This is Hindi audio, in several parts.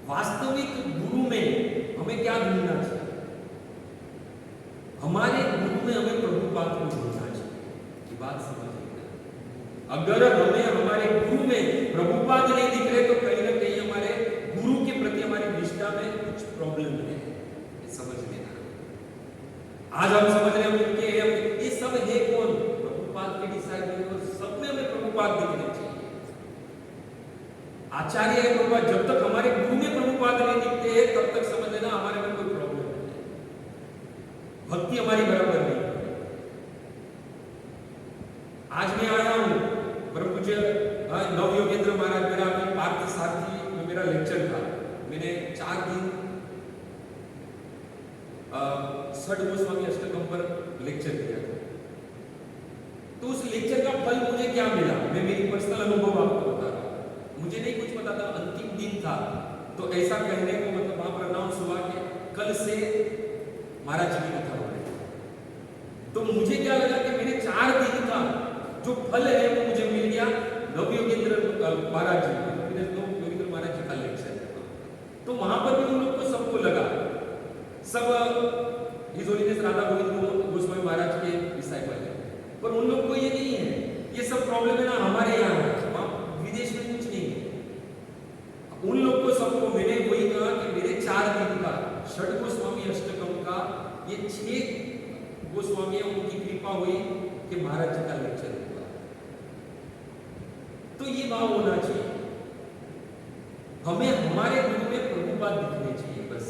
वास्तविक गुरु में हमें क्या ढूंढना चाहिए? हमारे गुरु में हमें प्रभुपाद को ढूंढना चाहिए। ये बात समझिए। अगर हमें हमारे गुरु में प्रभुपाद नहीं दिख रहे तो कहीं ना कहीं हमारे गुरु के प्रति हमारी निष्ठा में कुछ प्रॉब्लम है। ये समझ लेना। आज हम समझ रहे हैं उनके ये सब है कौन? प्रभुपाद के डिसाइपल, और सब में हमें प्रभुपाद दिखने चाहिए। आचार्य है प्रभुपाद। जब तक हमारे गुरु में प्रभुपाद नहीं दिखते हैं तब तक समझ लेना हमारे में कोई प्रॉब्लम है, भक्ति हमारी बराबर नहीं। आज मैं आया हूं परम पूज्य नव योगेंद्र महाराज, मेरा अभी पार्थ सारथी में मेरा लेक्चर था। मैंने 4 दिन षड गोस्वामी अष्टकम पर लेक्चर दिया था। तो उस लेक्चर का फल मुझे क्या मिला, मैं मेरी पर्सनल अनुभव आपको बता रहा हूं। मुझे नहीं कुछ पता था, अंतिम दिन था तो ऐसा कहने को मतलब वहां पर अनाउंस हुआ कि कल से महाराज जी की कथा हो रही है। तो मुझे क्या लगा कि मेरे 4 दिन का जो फल है वो मुझे मिल गया। नव योगेंद्र महाराज जी, नव योगेंद्र महाराज जी का लेक्चर है। तो वहां पर भी उन लोग को सबको लगा, सब हिज होलीनेस राधा गोविंद गोस्वामी महाराज के डिसाइपल है, पर उन लोग को ये नहीं है। ये सब प्रॉब्लम है ना हमारे यहाँ है, विदेश में कुछ नहीं है। उन लोग को सबको मैंने वही कहा कि मेरे 4 दिन का षड गोस्वामी अष्टकम का ये 6 गोस्वामी उनकी कृपा हुई कि महाराज जी का लेक्चर हुआ। तो ये भाव होना चाहिए, हमें हमारे गुरु में प्रभुपाद दिखने चाहिए। बस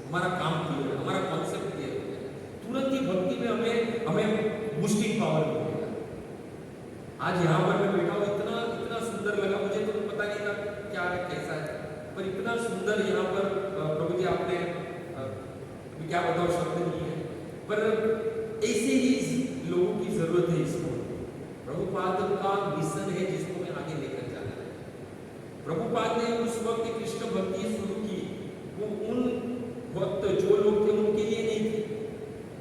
हमारा काम क्लियर, हमारा कॉन्सेप्ट क्लियर हो गया, तुरंत ही भक्ति में हमें बूस्टिंग पावर मिलेगा। आज यहाँ पर मैं बैठा हूँ, इतना सुंदर लगा मुझे, तो पता नहीं था क्या है कैसा है, पर इतना सुंदर यहाँ पर प्रभु जी आपने क्या बताओ शब्द नहीं है, पर ऐसे ही लोगों की जरूरत है। इसको प्रभुपाद का मिशन है जिसको मैं आगे लेकर जाना है। प्रभुपाद ने उस वक्त कृष्ण भक्ति शुरू की, वो उन वक्त जो लोग थे उनके लिए नहीं थी।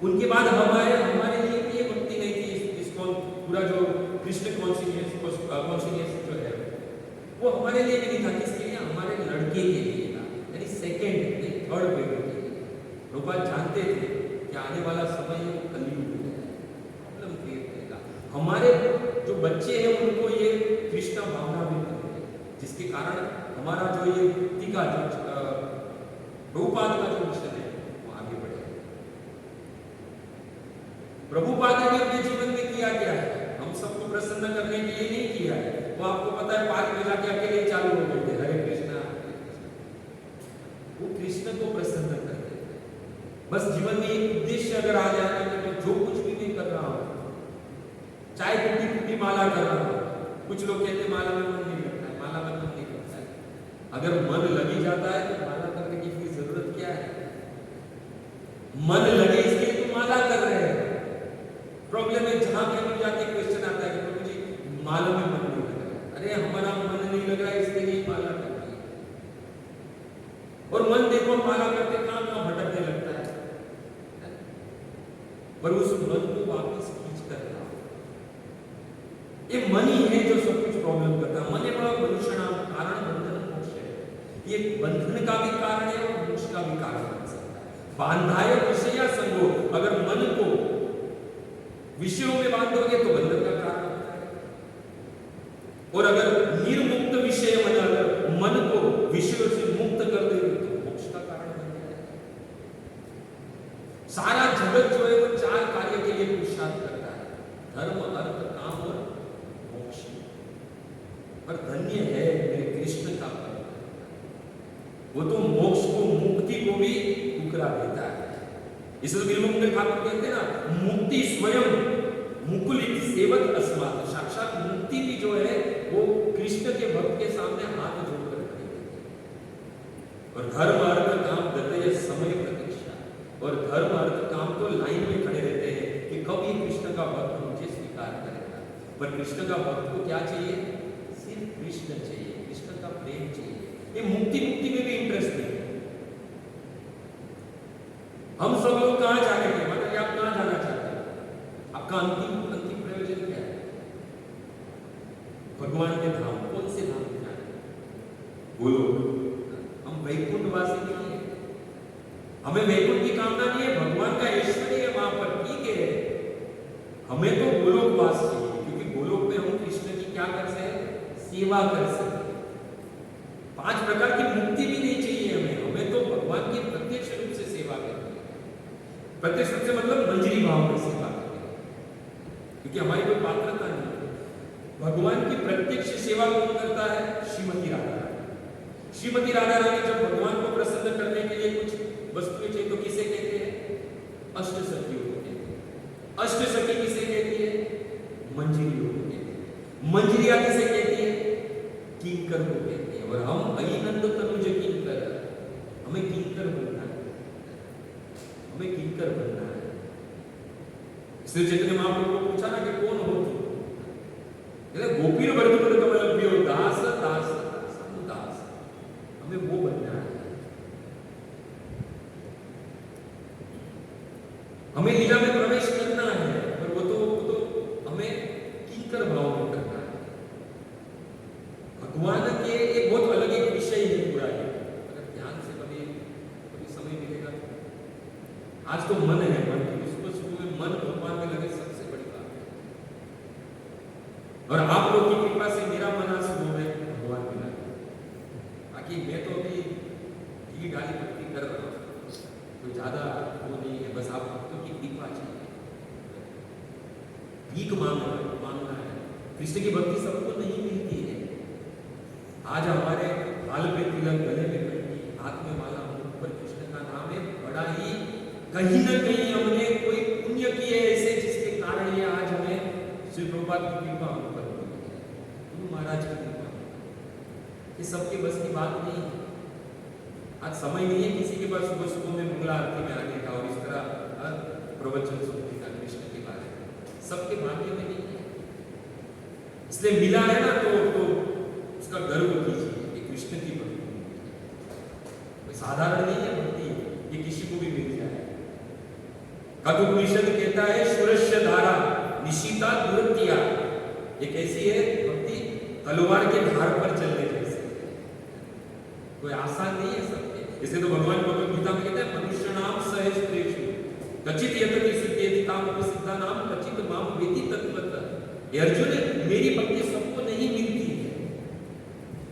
उनके बाद हमारे लिए भी ये भक्ति नहीं थी। इसको पूरा जो कृष्ण कॉन्शियस जो है वो हमारे लिए भी नहीं था। किसके लिए? हमारे लड़के के लिए था, यानी सेकंड थर्ड बेटे के लिए। प्रभुपाद जानते थे कि आने वाला समय है वो कलयुग है, प्रॉब्लम क्रिएट करेगा। हमारे जो बच्चे हैं उनको ये कृष्ण भावना भी करेंगे, जिसके कारण हमारा जो ये भक्ति का जो प्रभुपाद का जो मिशन है वो आगे बढ़ेगा। प्रभुपाद ने अपने जीवन में किया क्या है? हम सबको प्रसन्न करने के लिए नहीं किया है। वो आपको पता है पार्क में जाके अकेले चालू हो गए थे, हरे कृष्णा हरे कृष्णा। वो कृष्ण को प्रसन्न करते थे। बस जीवन में एक उद्देश्य अगर आ जाए कि मैं जो कुछ भी नहीं कर रहा हूं, चाहे टूटी टूटी माला कर रहा हूं। कुछ लोग कहते हैं माला में मन नहीं लगता है, माला में मन नहीं लगता है। अगर मन लगी जाता है तो माला करने की फिर जरूरत क्या है? मन लगे इसलिए तो माला कर रहे हैं। प्रॉब्लम है जहां कहीं जाके क्वेश्चन आता है कि प्रभु जी माला में मन नहीं लग रहा है। अरे हमारा मन नहीं लग रहा है इसलिए नहीं माला कर रही है। और मन देखो माला करते कहां भटकने लगता है, पर उस मन को वापस खींच कर लाओ। ये मन ही है जो सब कुछ प्रॉब्लम करता है। मन है बड़ा मनुष्य नाम कारण बंधन मोक्ष है। ये बंधन का भी कारण है और मोक्ष का भी कारण बन सकता है। बांधाय विषय संगो, अगर मन को विषयों में बांधोगे तो बंधन का कारण होता है, और अगर निर्मुक्त विषय मन को विषयों से मुक्त कर दोगे तो मोक्ष का कारण बन जाएगा। सारा जगत जो है वो 4 कार्य के लिए पुरुषार्थ करता है, धर्म अर्थ काम और मोक्ष। पर धन्य है मेरे कृष्ण का पद, वो तो मोक्ष को मुक्ति को भी ठुकरा देता है। इसलिए बिल्कुल ठाकुर कहते हैं ना, मुक्ति स्वयं मुकुलित सेवक अस्मात्। साक्षात मुक्ति भी जो है वो कृष्ण के भक्त के सामने हाथ जोड़कर खड़ी रहती है। और धर्म अर्थ काम गतय समय प्रतीक्षा, और धर्म अर्थ काम तो लाइन में खड़े रहते हैं कि कब ये कृष्ण का भक्त मुझे स्वीकार करेगा। पर कृष्ण का भक्त को क्या चाहिए? सिर्फ कृष्ण चाहिए, कृष्ण का प्रेम चाहिए। ये मुक्ति में भी इंटरेस्ट नहीं। हम सब लोग कहां जाने के, मतलब आप कहां जाना चाहते हैं? आपका अंतिम प्रयोजन क्या है? भगवान के धाम। कौन से धाम जाना? बोलो। हम हम वैकुंठवासी नहीं है, हमें वैकुंठ की कामना नहीं है, भगवान का ऐश्वर्य है वहां पर, ठीक है। हमें तो गोलोकवास चाहिए, क्योंकि गोलोक में हम कृष्ण की क्या कर सकते, सेवा कर सकते। 5 प्रकार की मुक्ति भी नहीं चाहिए हमें, हमें तो भगवान की प्रत्यक्ष रूप से सेवा करनी है। प्रत्यक्ष रूप से मतलब मंजरी भाव में सेवा करनी है, क्योंकि हमारी कोई पात्रता नहीं है। भगवान की प्रत्यक्ष सेवा कौन करता है, श्रीमती राधा रानी। श्रीमती राधा रानी जब भगवान को प्रसन्न करने के लिए कुछ वस्तुएं चाहिए तो किसे कहते हैं, अष्टसखियों को कहते हैं। अष्टसखी किसे कहती है, मंजरियों को कहते हैं। मंजरिया किसे कहती है, किंकर को कहते हैं। और हम अहिनंद तनुज किंकर, हमें किंकर बनना है, हमें किंकर बनना है। श्री चैतन्य महाप्रभु को पूछा ना कि कौन हो तुम, गोपीर वर्धमान कमलभ्यो दास दास दास, हमें वो बनना है। हमें लीला में प्रवेश करना है, पर वो तो हमें किंकर भाव में करना है। भगवान के एक बहुत अलग एक विषय है पूरा है, अगर ध्यान से कभी समय मिलेगा। आज तो मन है, मन की सुबह में मन भगवान में लगे सबसे बड़ी बात है। और आप लोग की कृपा से मेरा मन आज सुबह में भगवान में लगा, बाकी मैं तो अभी घी डाली भक्ति कर रहा हूँ, कोई ज्यादा वो नहीं है, बस आप भक्तों की कृपा चाहिए। भीख मांगना है। कृष्ण की भक्ति सबको नहीं मिलती है। आज हमारे हाल पे तिलक, गले में कंठी, हाथ में माला, मुख पर कृष्ण का नाम है, बड़ा ही कहीं न कहीं हमने कोई पुण्य किए ऐसे जिसके कारण ये आज हमें श्री प्रभुपाद की कृपा हम पर हुई है, गुरु महाराज की कृपा। ये सबके बस की बात नहीं है। आज समय नहीं है किसी के पास सुबह सुबह में मंगला आरती में आने का और इस तरह प्रवचन सुनने का कृष्ण के बारे में, सबके भाग्य में नहीं है। इसलिए मिला है ना तो उसका गर्व कीजिए कि कृष्ण की भक्ति साधारण नहीं है भक्ति, ये किसी को भी मिल जाए। कठोपनिषद कहता है सुरस्य धारा निशिता दुरतिया, ये कैसी है भक्ति, तलवार के धार पर चलने जैसे, कोई आसान नहीं है सबके। इसे तो भगवान भगवद गीता में कहते हैं मनुष्य नाम सहस्त्रेषु कचित यतति सिद्धेति तामपि सिद्धानाम कचित माम वेति तत्वतः। ये अर्जुन, मेरी भक्ति सबको नहीं मिलती है,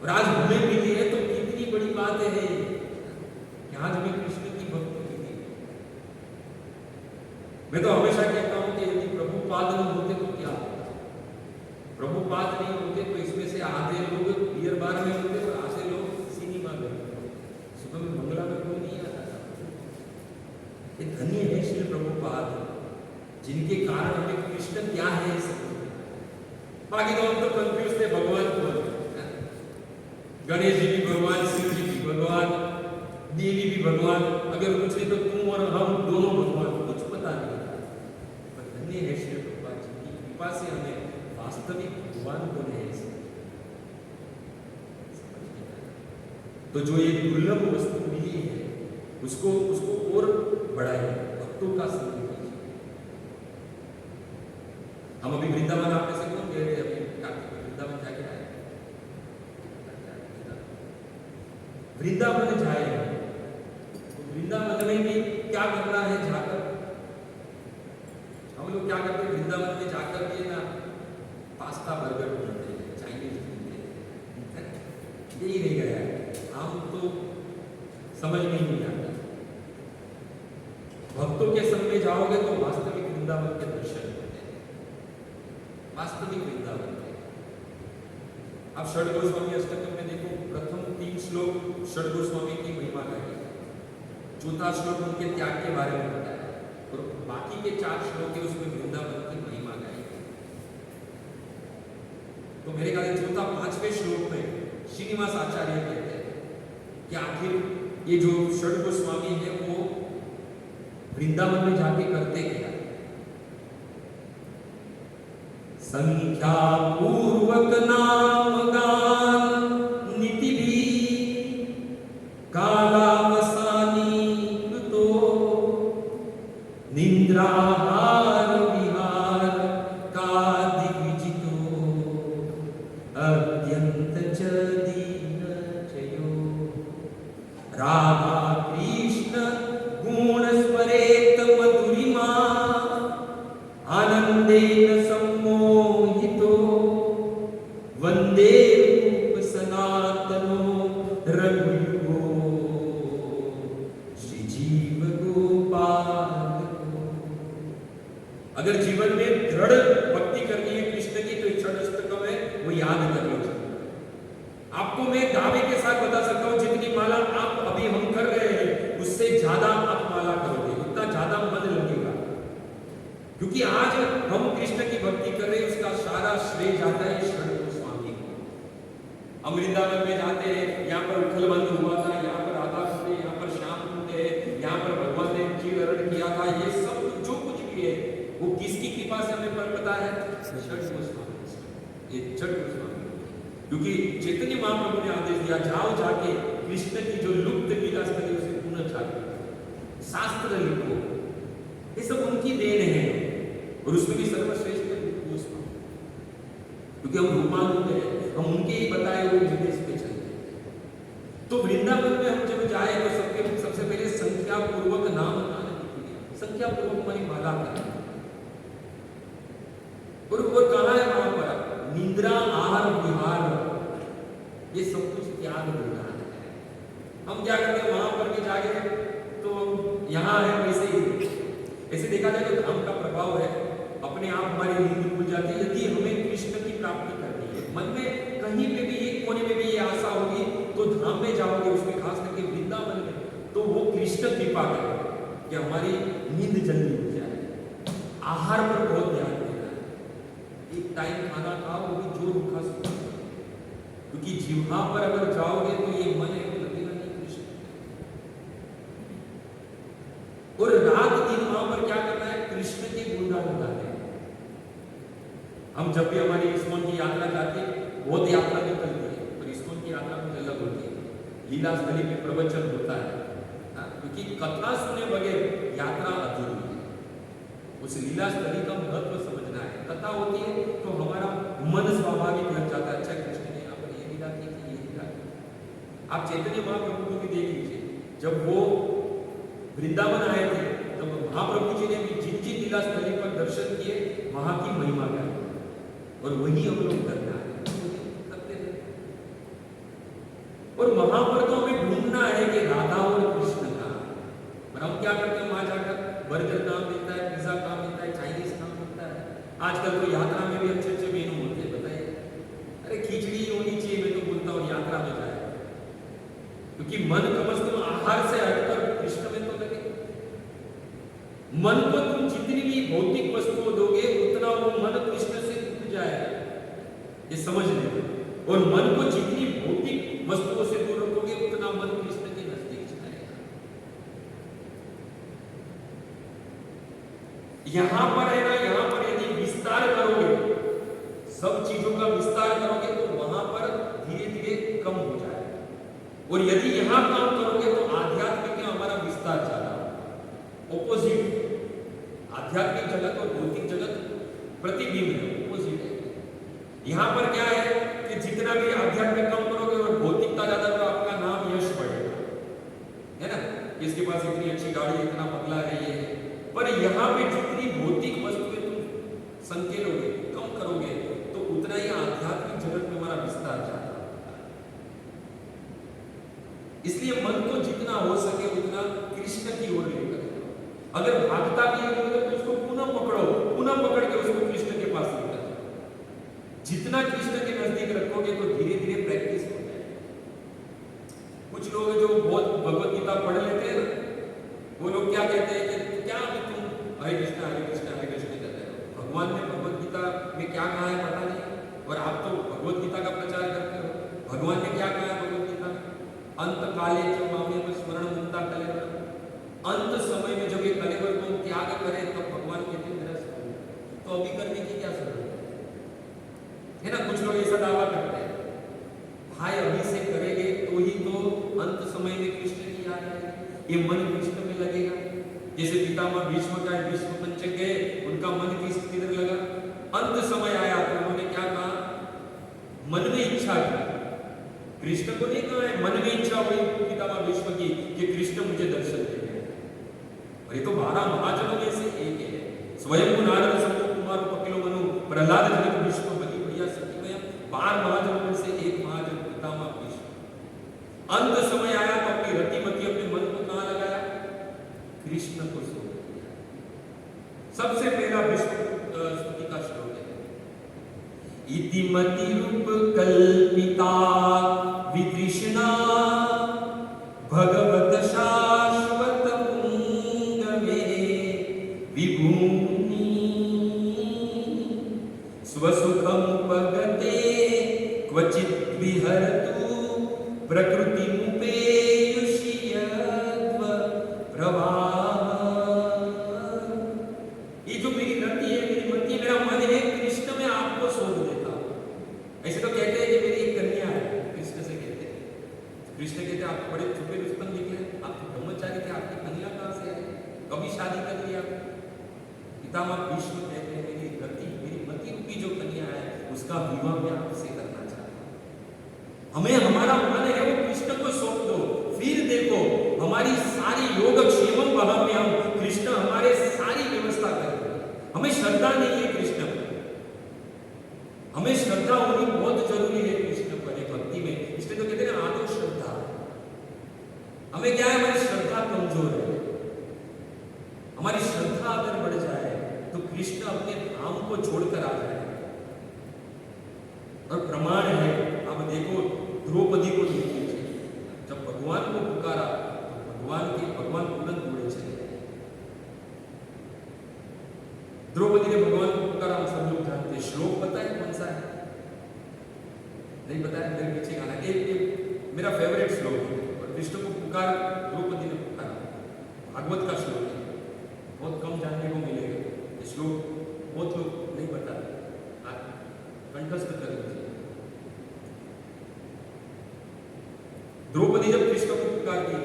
और आज हमें मिली है तो कितनी बड़ी बात है कि आज हमें कृष्ण की भक्ति मिली। मैं तो हमेशा कहता हूं कि यदि प्रभुपाद न होते तो क्या होता, प्रभुपाद नहीं होते तो इसमें से आधे लोग बियर बार में होते और आधे लोग सिनेमा में होते, सुबह में मंगला में कोई नहीं आता था। ये धन्य है श्री प्रभुपाद, जिनके कारण हमें कृष्ण क्या है सब। बाकी तो हम तो कंफ्यूज थे, भगवान कौन है, गणेश जी भी भगवान, शिव जी भी भगवान, देवी भी भगवान, अगर पूछे तो तुम और हम दोनों भगवान, कुछ पता नहीं था। पर धन्य है श्री प्रभुपाद जी की कृपा से हमें वास्तविक भगवान कौन है तो जो ये दुर्लभ वस्तु मिली है उसको और बढ़ाइए, भक्तों का संग कीजिए। हम अभी वृंदावन, आप में से कौन गए थे अभी कार्तिक में वृंदावन जाके आए? वृंदावन जाए तो वृंदावन में भी क्या करना है जाकर, हम लोग क्या करते हैं वृंदावन में जाकर के ना पास्ता बर्गर बनाते हैं, चाइनीज बनाते हैं, यही नहीं गया है। हम तो समझ में नहीं आता। भक्तों के संग में जाओगे तो वास्तविक वृंदावन के दर्शन होते हैं, वास्तविक वृंदावन के। आप षड गोस्वामी अष्टकम में देखो, प्रथम 3 श्लोक षड गोस्वामी की महिमा गाई, चौथा श्लोक उनके त्याग के बारे में बताया, और बाकी के 4 श्लोक है उसमें वृंदावन की महिमा गाई। तो मेरे ख्याल से चौथा 5वें श्लोक में श्रीनिवास आचार्य कहते हैं कि आखिर ये जो षड गोस्वामी है वो वृंदावन में जाके करते क्या, संख्या पूर्वक नाम गान नीति भी कालावसानी कृतो निद्राहार विहार का दिग्विजितो अत्यंत च दीन चयो। राधा कृष्ण गुण स्मरेत मधुरिमा आनंदेन सम्मोहितो वंदे रूप सनातनो रघुयुगो श्री जीव गोपाल। अगर जीवन में दृढ़ भक्ति करनी है कृष्ण की तो षडष्टकम है वो याद कर लो। आपको मैं दावे के साथ बता सकता हूं जितनी माला आप अभी हम कर रहे हैं उससे ज्यादा आप माला करोगे, उतना ज्यादा मन लगेगा। क्योंकि आज हम कृष्ण की भक्ति कर रहे हैं उसका सारा श्रेय जाता है षड गोस्वामी को। हम वृंदावन में जाते हैं, यहाँ पर उखल बंद हुआ था, यहाँ पर राधा कुंड, यहाँ पर श्याम कुंड है, यहाँ पर भगवान ने चीरहरण किया था। ये सब जो कुछ भी है वो किसकी कृपा से हमें पर पता है? षड गोस्वामी। ये षड गोस्वामी, क्योंकि चैतन्य महाप्रभु ने आदेश दिया जाओ जाके कृष्ण की जो लुप्त लीला स्थली उसे पुनः जागो, शास्त्र लिखो। ये सब उनकी देन है और उसमें भी सर्वश्रेष्ठ गोस्वामी, क्योंकि हम रूपानुग हैं, हम उनके ही बताए हुए निर्देश पे चलते हैं। तो वृंदावन में हम जब जाए तो सबसे पहले संख्या पूर्वक नाम संख्या पूर्वक हमारी माला करें। और कहा है वहां पर निद्रा आहार विहार ये सब कुछ त्याग देना है। हम क्या करते हैं वहां पर भी जाके तो यहाँ है वैसे ही, ऐसे देखा जाए तो धाम का प्रभाव है, अपने आप हमारी नींद भूल जाती है। यदि हमें कृष्ण की प्राप्ति करनी है, मन में कहीं पे भी एक कोने में भी ये आशा होगी तो धाम में जाओगे, उसमें खास करके वृंदावन में, तो वो कृष्ण कृपा करेगा कि हमारी नींद जल्दी हो जाए। आहार पर बहुत ध्यान देना है, एक टाइम खाना खाओ वो भी जो रुखा सकता, क्योंकि जिह्वा पर अगर जाओगे तो ये मन है वो लगेगा नहीं कृष्ण। और रात दिन वहां पर क्या करना है? कृष्ण के गुणगान गाने। हम जब भी हमारी इस्कॉन की यात्रा जाती है, बहुत यात्रा निकलती है, पर इस्कॉन की यात्रा कुछ अलग होती है। लीला स्थली में प्रवचन होता है, क्योंकि कथा सुने बगैर यात्रा अधूरी है। उस लीला स्थली का महत्व समझना है। कथा होती है तो हमारा मन स्वाभाविक लग जाता है, अच्छा कृष्ण ने यहाँ पर ये लीला की थी, ये लीला की। आप चैतन्य महाप्रभु को भी देख लीजिए, जब वो वृंदावन आए थे तब महाप्रभु जी ने भी जिन जिन लीला स्थली पर दर्शन किए वहां की महिमा गाई, और वही हम लोग करना है, करते हैं। और वहां पर तो हमें ढूंढना है कि राधा और कृष्ण का, पर हम क्या करते हैं? वहां जाकर बर्गर काम मिलता है, पिज्जा काम मिलता है, चाइनीज काम मिलता है। आजकल तो यात्रा में भी अच्छे अच्छे मेनू होते हैं, बताइए। अरे खिचड़ी होनी चाहिए, मैं तो बोलता हूँ यात्रा में जाए, क्योंकि मन कम से कम आहार से हटकर कृष्ण में तो लगे। मन को तुम जितनी भी भौतिक वस्तु दोगे उतना वो मन कृष्ण से दूर जाएगा, ये समझ लेना। और मन को जितनी भौतिक वस्तुओं से दूर रखोगे उतना मन कृष्ण के नजदीक जाएगा। यहां पर है ना, यहां पर यदि विस्तार करोगे, सब चीजों का विस्तार करोगे तो वहां पर धीरे धीरे कम हो जाएगा। और यदि यहां काम करोगे तो आध्यात्मिक में हमारा विस्तार ज्यादा, ऑपोजिट। आध्यात्मिक जगत और भौतिक जगत प्रतिबिंब है, ऑपोजिट है। यहां पर क्या है कि जितना भी आध्यात्मिक कम करोगे और भौतिकता ज्यादा करोगे, आपका नाम यश बढ़ेगा, है ना। इसके पास इतनी अच्छी गाड़ी, इतना बंगला है, ये है। पर यहाँ पे जितनी भौतिक वस्तुएं तुम संकेलोगे, कम करोगे, तो उतना ही आध्यात्मिक जगत में हमारा विस्तार ज्यादा होगा। इसलिए मन को जितना हो सके उतना कृष्ण की ओर लेकर, अगर भागता भी है तो उसको पुनः पकड़ो, पुनः पकड़ के उसको कृष्ण के पास लेकर जाओ। जितना कृष्ण के नजदीक रखोगे तो धीरे धीरे प्रैक्टिस हो जाएगी। कुछ लोग जो बहुत भगवत गीता पढ़ लेते हैं ना, वो लोग क्या कहते हैं कि क्या अभी तुम हरे कृष्णा कहते हो, भगवान ने भगवत गीता में क्या कहा है पता नहीं, और आप तो भगवत गीता का प्रचार करते हो। भगवान ने क्या कहा है भगवत गीता में? अंत काले च मामेव स्मरण मुक्ता कलेवर। अंत समय में जब ये कलेवर को त्याग करें तब भगवान कहते हैं मेरा स्मरण, तो अभी करने की क्या जरूरत है ना। कुछ लोग ऐसा दावा करते हैं, भाई अभी से करेंगे तो ही तो अंत समय में कृष्ण की याद आएगी, ये मन कृष्ण में लगेगा। जैसे पितामह भीष्म का भीष्म पंचक गए, उनका मन किधर लगा? अंत समय आया तो उन्होंने क्या कहा? मन में इच्छा की, कृष्ण को नहीं कहा है, मन में इच्छा हुई पितामह भीष्म की और ये तो 12 महाजनों में से एक है। स्वयं नारद संतो कुमार कपिलो मनु प्रहलाद जनित विष्णु बलि बढ़िया सखी में 12 महाजनों में से एक महाजन पितामह भीष्म। अंत समय आया तो अपनी रतिमती अपने मन को कहां लगाया? कृष्ण को सौंप दिया। सबसे पहला विष्णु स्तुति का श्लोक है, इति मति रूप कल्पिता वितृष्णा भगवत शाश्वत पुंगवे विभूनि स्वसुखमुपगते क्वचित् विहरतु प्रकृतिमुपेयुषि यद्व प्रवाह। ये जो मेरी रति है, मेरी मति, मेरा मन है, कृष्ण में आपको सौंप देता हूं। ऐसे तो कहते हैं कि मेरी एक कन्या है, कृष्ण से कहते हैं। कृष्ण कहते हैं आप बड़े छुपे रुस्तम निकले, आप तो ब्रह्मचारी थे, आपकी कन्या कहां से है? कभी शादी कर लिया? पितामह भीष्म कहते हैं मेरी रति, मेरी मति रूपी जो कन्या है उसका विवाह मैं आपसे करना चाहता हूं। हमें हमारा मन है वो कृष्ण को सौंप दो, फिर देखो हमारी सारी योगक्षेमम वहां में हम कृष्ण हमारे सारी व्यवस्था करेंगे। हमें श्रद्धा नहीं है कृष्ण पर, हमें श्रद्धा होनी बहुत जरूरी है कृष्ण पर, भक्ति में। इसलिए तो कहते हैं आदो श्रद्धा। हमें क्या है, हमारी श्रद्धा कमजोर है। हमारी श्रद्धा अगर बढ़ जाए तो कृष्ण अपने धाम को छोड़कर आ जाए। और प्रमाण है, आप देखो द्रौपदी को देख लीजिए, जब भगवान को पुकारा तो भगवान तुरंत उड़े चले गए। द्रौपदी ने भगवान को पुकारा, हम सब लोग जानते हैं। श्लोक पता है कौन सा है? नहीं पता है? मेरे पीछे गाना एक मेरा फेवरेट श्लोक है। और कृष्ण को पुकार द्रौपदी ने पुकारा, भागवत का श्लोक है, बहुत कम जानने को मिलेगा ये श्लोक, बहुत लोग नहीं पता, कंठस्थ कर लीजिए। द्रौपदी जब कृष्ण को पुकारती,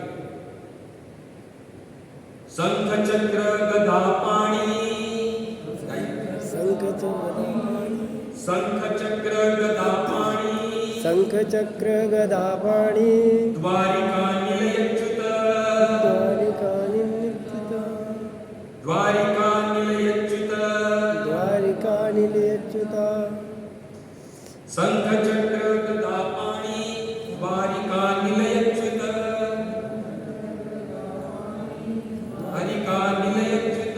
शंख चक्र गदा पाणी, शंख चक्र गदा पाणी, शंख चक्र गदा पाणी, द्वारिका निलयच्युत, द्वारिका निलयच्युत, द्वारिका निलयच्युत, द्वारिका निलयच्युत, शंख चक्र गदा पाणी, द्वारिका निलयच्युत, हरिका निलयच्युत,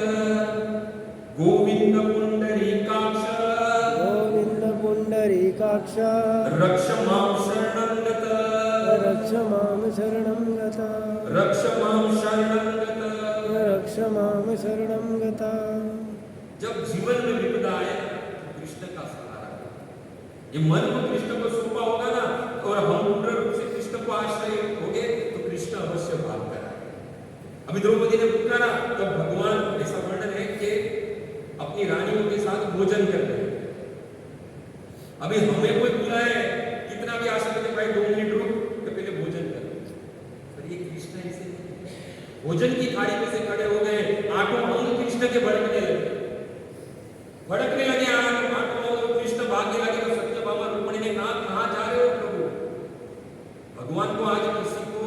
गोविंद पुंडरीकाक्ष, गोविंद पुंडरीकाक्ष, रक्ष मां शरणं गत, रक्ष मां शरणं गत, रक्ष मां शरणं गत, रक्ष मां शरणं गत। जब जीवन में विपदा आए तो कृष्ण का सहारा, ये मन को कृष्ण को सौंपा होगा ना, और हम पूर्ण रूप से कृष्ण को आश्रय हो गए तो कृष्ण अवश्य भाग कर आए। अभी द्रौपदी ने पुकारा तब भगवान, ऐसा वर्णन है कि अपनी रानियों के साथ भोजन कर रहे हैं। अभी हमें कोई बुलाए, कितना भी आशा करते भाई 2 मिनट रुक तो पहले भोजन कर, पर ये कृष्ण ऐसे भोजन की थाली में से खड़े हो गए, आठों अंग कृष्ण के भड़कने लगे, आठों कृष्ण भागने लगे। तो सत्यभामा रुक्मिणी ने कहा कहां जा रहे हो प्रभु? भगवान को आज किसी को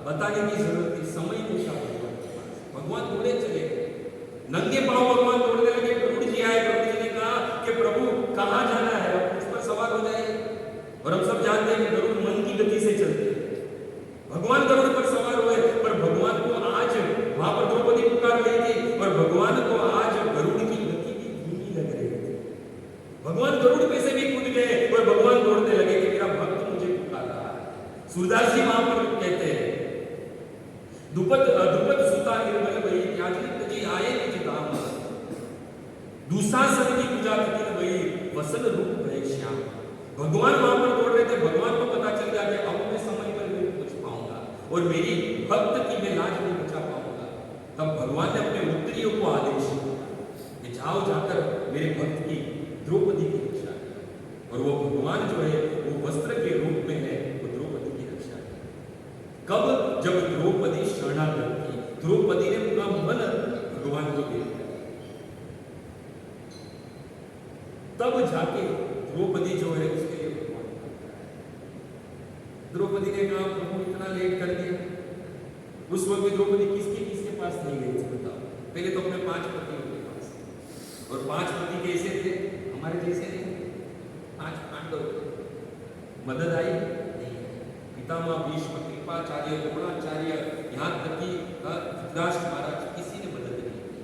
बताने की जरूरत थी, समय नहीं था भगवान दौड़े चले गए, नंगे पांव भगवान दौड़ने लगे। गरुड़ जी आए, गरुड़ जी ने कहा कि प्रभु कहां जाना है, अब मुझ पर सवार हो जाए। और हम सब जानते हैं कि गरुड़ मन की गति से चलते हैं। भगवान गरुड़ पर सवार हुए, पर भगवान को आज वहां पर द्रौपदी पुकार रही थी और भगवान को आज गरुड़ की गति भी धीमी लग रही थी। भगवान गरुड़ पे से भी कूद गए और भगवान दौड़ने लगे कि मेरा भक्त मुझे पुकार रहा है। सूरदास जी वहां पर कहते हैं, दुपद सुता निर्मल भई त्याजनित जी आए निज धाम, दुशासन की पूजा करती भई वसन रूप भय श्याम। भगवान वहां पर दौड़ रहे थे, भगवान को पता चल गया कि अब मैं समय पर नहीं पहुंच पाऊंगा और मेरी भक्त की मैं लाज नहीं बचा पाऊंगा। तब भगवान ने अपने उत्तरियों को आदेश दिया कि जाओ जाकर मेरे भक्त की द्रौपदी की रक्षा करो। और वो भगवान जो है वो वस्त्र के रूप में है, वो द्रौपदी की रक्षा करे। कब? जब द्रौपदी शरणागत थी, द्रौपदी ने पूरा मन भगवान को दे दिया, तब जाके द्रौपदी जो है उसके लिए भगवान। द्रौपदी ने कहा प्रभु इतना लेट कर दिया। उस वक्त द्रौपदी किसके किसके पास पास नहीं गई थी बताओ? पहले तो अपने 5 पतियों के पास, और 5 पति कैसे थे? हमारे जैसे नहीं, 5 पांडव थे। मदद आई नहीं, पितामह भीष्म, कृपाचार्य, द्रोणाचार्य, यहाँ तक कि धृतराष्ट्र महाराज, किसी ने मदद नहीं की।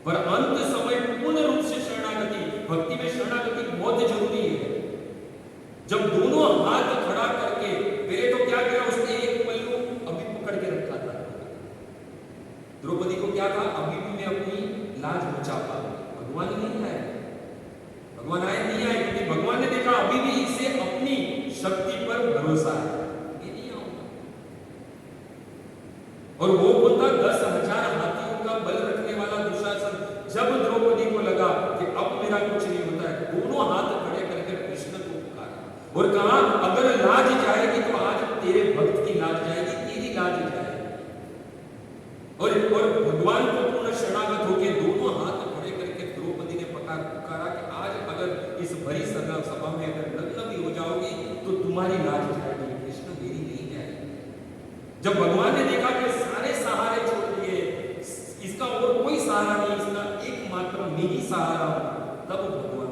पर अंत समय पूर्ण रूप से शरणागति, भक्ति में शरणागति बहुत जरूरी है। जब दोनों हाथ खड़ा करके, पहले तो क्या किया उसने, एक पल्लू अभी पकड़ के रखा था। द्रौपदी को क्या था, अभी भी मैं अपनी लाज बचा पाऊं। भगवान नहीं आए, भगवान आए नहीं आए, क्योंकि भगवान ने देखा अभी भी इसे अपनी शक्ति पर भरोसा है, ये नहीं आऊंगा। और वो बोलता 10,000 हाथियों का बल रखने वाला दुशासन, जब द्रौपदी को लगा कि अब मेरा कुछ नहीं होता है, दोनों हाथ खड़े करके कृष्ण को पुकारा और कहा अगर लाज जाएगी तो आज तेरे भक्त की लाज जाएगी, तेरी लाज जाएगी। और भगवान को पूर्ण शरणागत होकर दोनों हाथ खड़े करके द्रौपदी ने पुकारा कि आज अगर इस भरी सभा में अगर नग्न भी हो जाओगी तो तुम्हारी लाज जाएगी, कृष्ण मेरी नहीं जाएगी। जब भगवान ने देखा कि सारे सहारे छोड़ दिए, इसका और कोई सहारा नहीं, इसका एकमात्र मैं ही सहारा हूं, तब भगवान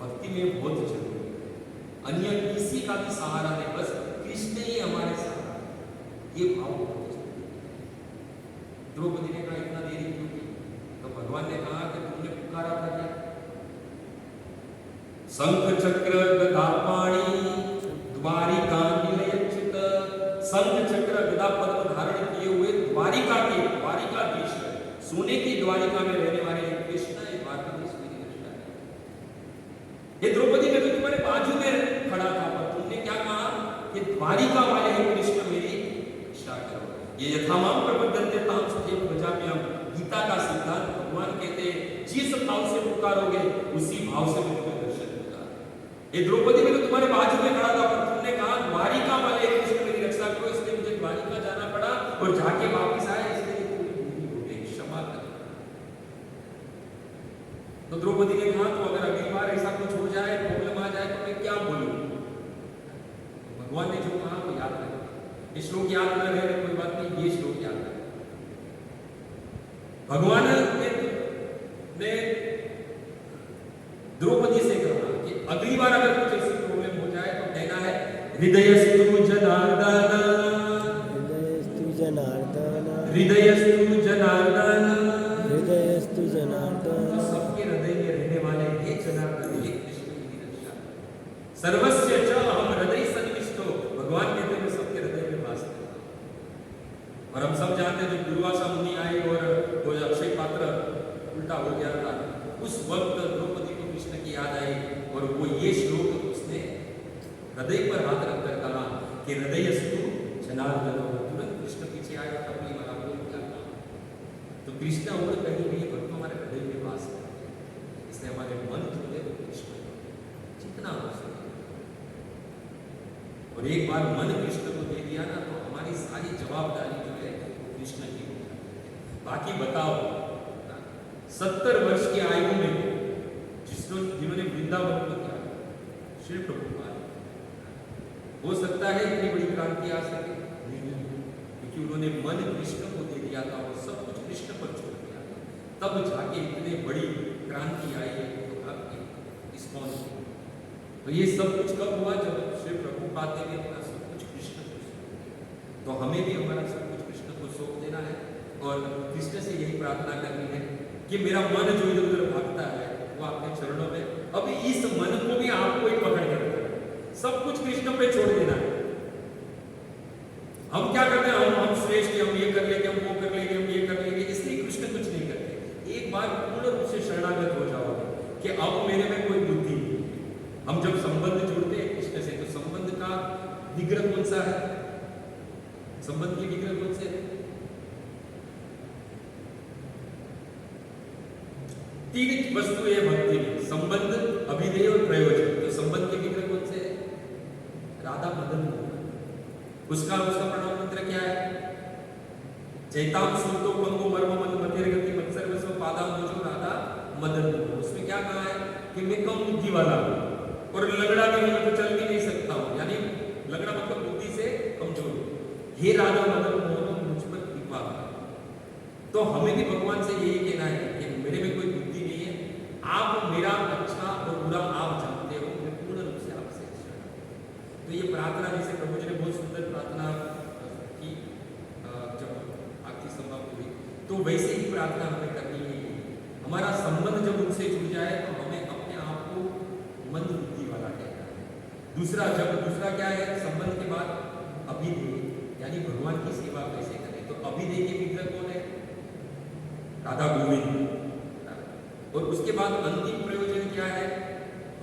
भक्ति में बहुत जरूरी है। अन्य किसी का भी सहारा नहीं, बस कृष्ण ही हमारे सहारा, ये भाव बहुत जरूरी है। द्रौपदी ने कहा इतना देरी क्यों की? तो भगवान ने कहा कि तुमने पुकारा था क्या? शंख चक्र गदा पाणी द्वारिका निलयच्युत, शंख चक्र गदा पद्म धारण किए हुए द्वारिका के द्वारिकाधीश, सोने की द्वारिका में रहने वाले कृष्ण, ये द्वारकाधीश मेरी रक्षा है। ये द्रौपदी ने तो तुम्हारे बाजू में खड़ा था, पर तुमने क्या कहा कि द्वारिका वाले हैं कृष्ण, मेरी रक्षा करो। ये यथामाम प्रबद्धन्ते ताम सुखेन भजाम्यहम्, गीता का सिद्धांत। भगवान कहते हैं जिस भाव से पुकारोगे उसी भाव से मैं तुम्हें दर्शन दूंगा। ये द्रौपदी में तो तुम्हारे बाजू में खड़ा था, पर तुमने कहा द्वारिका वाले कृष्ण मेरी रक्षा करो, इसलिए मुझे द्वारिका जाना पड़ा और जाके वापस आए, इसलिए पूरी भूमि हो गई, क्षमा कर। तो द्रौपदी ने कहा तो अगर अगली बार ऐसा कुछ हो जाए, प्रॉब्लम आ जाए तो मैं क्या बोलूं? भगवान ने जो कहा वो याद रखो। ये श्लोक याद न रहे कोई बात नहीं, ये श्लोक याद रहे। भगवान ने द्रौपदी से कहा कि अगली बार अगर कुछ ऐसी प्रॉब्लम हो जाए तो कहना है हृदयस्तु जनार्दन, हृदयस्तु जनार्दन, हृदयस्तु जनार्दन, हृदयस्तु जनार्दन। सबके हृदय में रहने वाले हे जनार्दन, हे कृष्ण की रक्षा। सर्वस्य च अहम हृदय सन्निविष्टो, भगवान कहते हैं मैं सबके हृदय में वास करता हूं। और हम सब जानते हैं जब दुर्वासा मुनि आए और वो अक्षय पात्र उल्टा हो गया था, उस वक्त द्रौपदी को कृष्ण की याद आई और वो ये श्लोक उसने हृदय पर हाथ रखकर कहा कि हृदयस्तु जनार्दन, तुरंत कृष्ण पीछे आया, टपली वाला बोल क्या कहा। तो कृष्ण और कहीं भी भक्त हमारे हृदय में वास करते हैं, इसलिए हमारे मन जो है वो कृष्ण जितना हो सके, और एक बार मन कृष्ण को दे दिया ना तो हमारी सारी जवाबदारी जो है कृष्ण की हो जाती है। बाकी बताओ 70 वर्ष की आयु में जिन्होंने वृंदावन को किया, श्री प्रभुपाद, हो सकता है इतनी बड़ी क्रांति आ सके नहीं, क्योंकि उन्होंने मन कृष्ण को दे दिया था और सब कुछ कृष्ण पर छोड़ दिया था, तब जाके इतनी बड़ी क्रांति आई है। तो अब इस्कॉन, तो ये सब कुछ कब हुआ? जब श्री प्रभुपाद ने अपना सब कुछ कृष्ण को सौंप दिया। तो हमें भी हमारा सब कुछ कृष्ण को सौंप देना है और कृष्ण से यही प्रार्थना करनी है कि मेरा मन जो इधर उधर भागता है वो आपके चरणों में, अब इस मन को भी आपको ही पकड़ कर रखना है, सब कुछ कृष्ण पे छोड़ देना है। हम क्या करते हैं, हम श्रेष्ठ, हम ये कर लेंगे, हम वो कर लेंगे, हम ये कर लेंगे, इसलिए कृष्ण कुछ नहीं करते। एक बार पूर्ण रूप से शरणागत हो जाओगे कि अब मेरे में कोई बुद्धि नहीं। हम जब संबंध जोड़ते हैं कृष्ण से, तो संबंध का विग्रह कौन सा है? संबंध की विग्रह कौन से है? तीन वस्तु है भक्ति में, संबंध, अभिधेय और प्रयोजन। तो संबंध के विग्रह कौन से है? राधा मदन मोहन। उसका प्रणाम मंत्र क्या है? चैताम सुरतो पंगो मर्म मन मतिर्गति मत्सर्वस्व पादाम मुझो राधा मदन मोहन। उसमें क्या कहा है कि मैं कम बुद्धि वाला हूं और लगड़ा भी हूं, तो चल भी नहीं सकता हूं, यानी लगड़ा मतलब बुद्धि से कमजोर। हे राधा मदन मोहन मुझ पर कृपा, तो हमें भी भगवान से यही कहना है कि मेरे में कोई बुद्धि नहीं है, आप मेरा अच्छा और बुरा आप जानते हो, मैं पूर्ण रूप से आपसे शरण हूं। तो ये प्रार्थना जैसे प्रभु जी ने बहुत सुंदर प्रार्थना की जब आखिरी समाप्त हुई, तो वैसे ही प्रार्थना हमें करनी है। हमारा संबंध जब उनसे जुड़ जाए तो हमें अपने आप को मंद बुद्धि वाला कहना है। दूसरा क्या है संबंध के बाद अभिधेय, यानी भगवान की सेवा कैसे करें। तो अभिधेय के विग्रह कौन है? राधा गोविंद। और उसके बाद अंतिम प्रयोजन क्या है?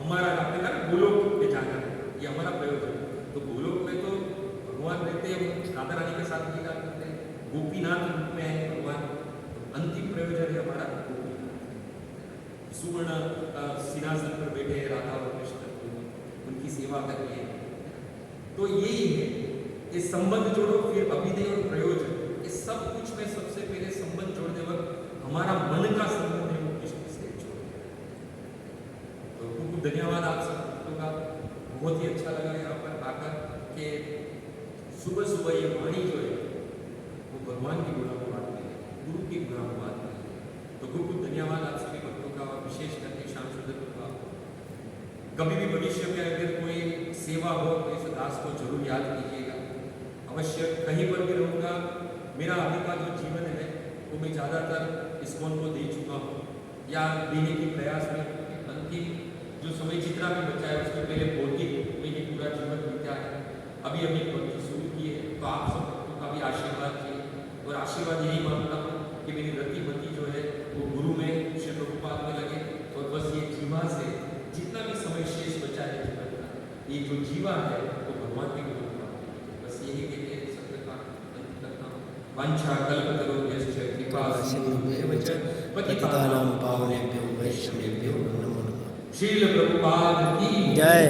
हमारा आपने कहा गोलोक में जाना है, ये हमारा प्रयोजन है। तो गोलोक में तो भगवान रहते हैं, राधा रानी के साथ लीला करते हैं, गोपीनाथ रूप में है भगवान। तो अंतिम प्रयोजन है हमारा गोपीनाथ, सुवर्ण सिंहासन पर बैठे हैं राधा और कृष्ण, उनकी सेवा करनी है। तो यही है, ये संबंध जोड़ो, फिर अभिधेय और प्रयोजन, ये सब कुछ में सबसे पहले संबंध जोड़ने वक्त हमारा मन का संबंध है वो कृष्ण से जोड़ो। तो खूब धन्यवाद आप सब का, बहुत ही अच्छा लगा यहाँ पर आकर के सुबह सुबह ये वाणी जो है वो भगवान की गुणानुवाद में है, गुरु की गुणानुवाद में है। तो खूब धन्यवाद आप सभी भक्तों का, और विशेष करके श्याम सुंदर का। कभी भी भविष्य में अगर कोई सेवा हो तो इस दास को जरूर याद कीजिएगा। अवश्य कहीं पर भी रहूँगा, मेरा अभी का जो जीवन है वो मैं ज़्यादातर इस्कॉन को दे चुका हूँ या देने की प्रयास में। अंतिम जो समय जितना भी बचा है उसके पहले भौतिक में ये पूरा जीवन बीता है। अभी भक्ति शुरू की है, तो आप सब भक्तों का भी आशीर्वाद चाहिए, और आशीर्वाद यही मांगता हूँ कि मेरी रतिमती जो है वो गुरु में, श्री प्रभुपाद में लगे, और बस ये जीवा से जितना भी समय शेष बचा है जीवन का, ये जो जीवा है वो भगवान के गुरु का, बस यही कहते हैं सत्य का अंत करता हूँ। वांछा कल्पतरुभ्यश्च कृपा सिन्धुभ्येव च पतितानां पावनेभ्यो वैष्णवेभ्यो नमो नमः। श्रील प्रभुपाद की जय।